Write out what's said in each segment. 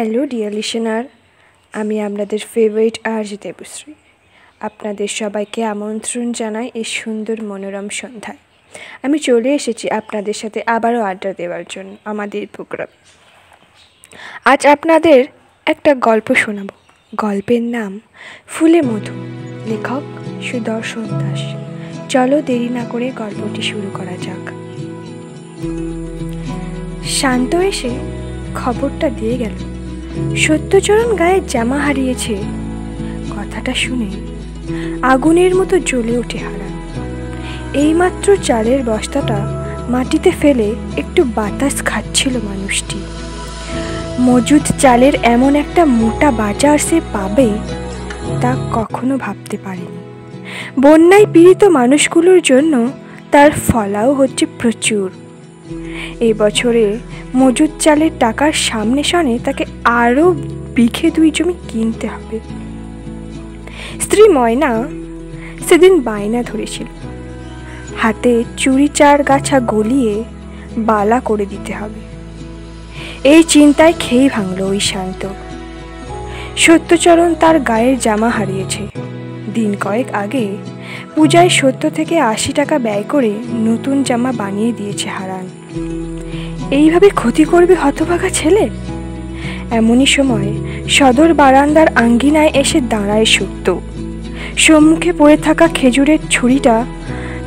Hello dear listener, আমি আপনাদের favourite RJ Debashree. আপনাদের সবাইকে আমন্ত্রণ জানাই এই সুন্দর মনোরম সন্ধ্যায়। আমি চলে এসেছি আপনাদের সাথে আবারও আড্ডা দেওয়ার জন্য আমাদের প্রোগ্রামে। আজ আপনাদের একটা গল্প শোনাব। গল্পের নাম ফুলে মধু, লেখক সুদর্শন দাস। চলো দেরি না করে গল্পটি শুরু করা যাক। শান্ত এসে খবরটা দিয়ে গেল সত্যচরণ গায়ের জামা হারিয়েছে। কথাটা শুনে আগুনের মতো জ্বলে ওঠে হারান। এইমাত্র চালের বস্তাটা মাটিতে ফেলে একটু বাতাস খাচ্ছিল মানুষটি। মজুদ চালের এমন একটা মোটা বাজার সে পাবে তা কখনো ভাবতে পারেনি। বন্যায় পীড়িত মানুষগুলোর জন্য তার ফলাও হচ্ছে প্রচুর। এই বছরে মজুদ চালের টাকার সামনে সামনে তাকে আরও বিঘে 2 জমি কিনতে হবে। স্ত্রী ময়না সেদিন বায়না ধরেছিল, হাতে চুড়ি 4 গাছা গলিয়ে বালা করে দিতে হবে। এই চিন্তায় খেই ভাঙল ওই শান্ত। সত্যচরণ তার গায়ের জামা হারিয়েছে। দিন কয়েক আগে পূজায় 70 থেকে 80 টাকা ব্যয় করে নতুন জামা বানিয়ে দিয়েছে হারান। এইভাবে ক্ষতি করবে হতভাগা ছেলে। এমনই সময় সদর বারান্দার আঙ্গিনায় এসে দাঁড়ায় সত্য। সম্মুখে পড়ে থাকা খেজুরের ছুরিটা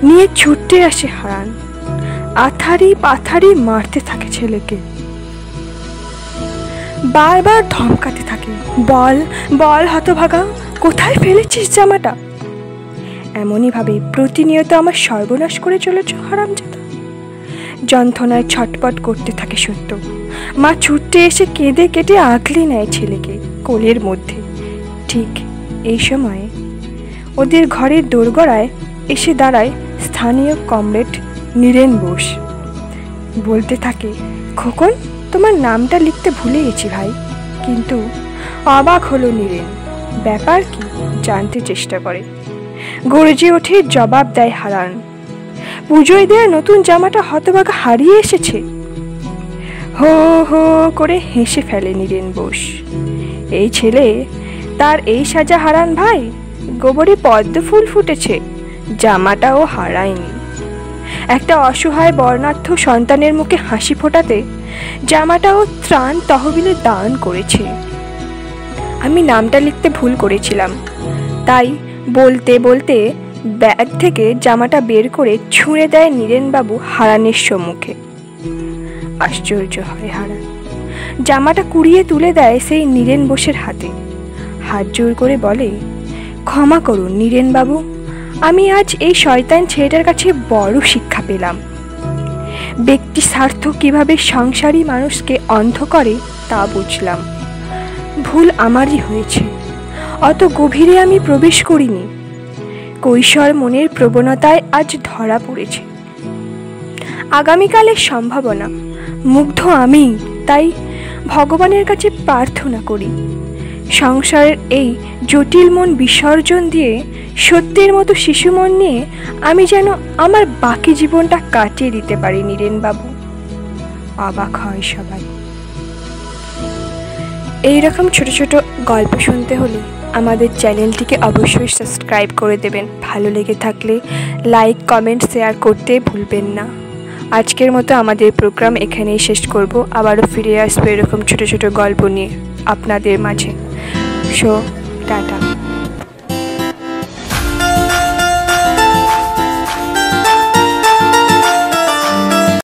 নিয়ে ছুটতে আসে হারান। আথারি পাথারি মারতে থাকে ছেলেকে, বারবার ধমকাতে থাকে, বল বল হতভাগা, কোথায় ফেলেছিস জামাটা? এমনই ভাবে প্রতিনিয়ত আমার সর্বনাশ করে চলেছ হারামজাদা। যন্ত্রণায় ছটপট করতে থাকে সত্য। মা ছুটতে এসে কেঁদে কেটে আগলে নেয় ছেলেকে কোলের মধ্যে। ঠিক এই সময় ওদের ঘরের দোরগোড়ায় এসে দাঁড়ায় স্থানীয় কমরেড নীরেন বোস। বলতে থাকে, খোকন, তোমার নামটা লিখতে ভুলে গেছি ভাই। কিন্তু অবাক হলো নীরেন। ব্যাপার কি জানতে চেষ্টা করে। গর্জে ওঠে, জবাব দেয় হারান, পুজোয় দেয়া নতুন জামাটা হতভাগা হারিয়ে এসেছে। হো হো করে হেসে ফেলে নীরেন বোস। এই ছেলে, তার এই সাজা হারান ভাই, গোবরে পদ্ম ফুল ফুটেছে, জামাটাও হারায়নি। একটা অসহায় বর্ণাঢ্য সন্তানের মুখে হাসি ফোটাতে জামাটাও ত্রাণ তহবিলে দান করেছে। আমি নামটা লিখতে ভুল করেছিলাম, তাই বলতে বলতে ব্যাগ থেকে জামাটা বের করে ছুঁড়ে দেয় নীরেনবাবু হারানের সম্মুখে। আশ্চর্য হয় হারান। জামাটা কুড়িয়ে তুলে দেয় সেই নীরেন বোসের হাতে। হাত জোর করে বলে, ক্ষমা করুন নীরেনবাবু, আমি আজ এই শয়তান ছেলেটার কাছে বড় শিক্ষা পেলাম। ব্যক্তি স্বার্থ কিভাবে সংসারী মানুষকে অন্ধ করে তা বুঝলাম। ভুল আমারই হয়েছে, অত গভীরে আমি প্রবেশ করিনি। কৈশোর মনের প্রবণতায় আজ ধরা পড়েছে। আগামীকালের সম্ভাবনা মুগ্ধ আমি, তাই ভগবানের কাছে প্রার্থনা করি সংসারের এই জটিল মন বিসর্জন দিয়ে সত্যের মতো শিশু মন নিয়ে আমি যেন আমার বাকি জীবনটা কাটিয়ে দিতে পারি। নীরেনবাবু। অবাক হয় সবাই। এইরকম ছোট ছোট গল্প শুনতে হলে আমাদের চ্যানেলটিকে অবশ্যই সাবস্ক্রাইব করে দেবেন। ভালো লেগে থাকলে লাইক, কমেন্ট, শেয়ার করতে ভুলবেন না। আজকের মতো আমাদের প্রোগ্রাম এখানেই শেষ করব। আবারও ফিরে আসবো এরকম ছোট ছোট গল্প নিয়ে আপনাদের মাঝে। টাটা।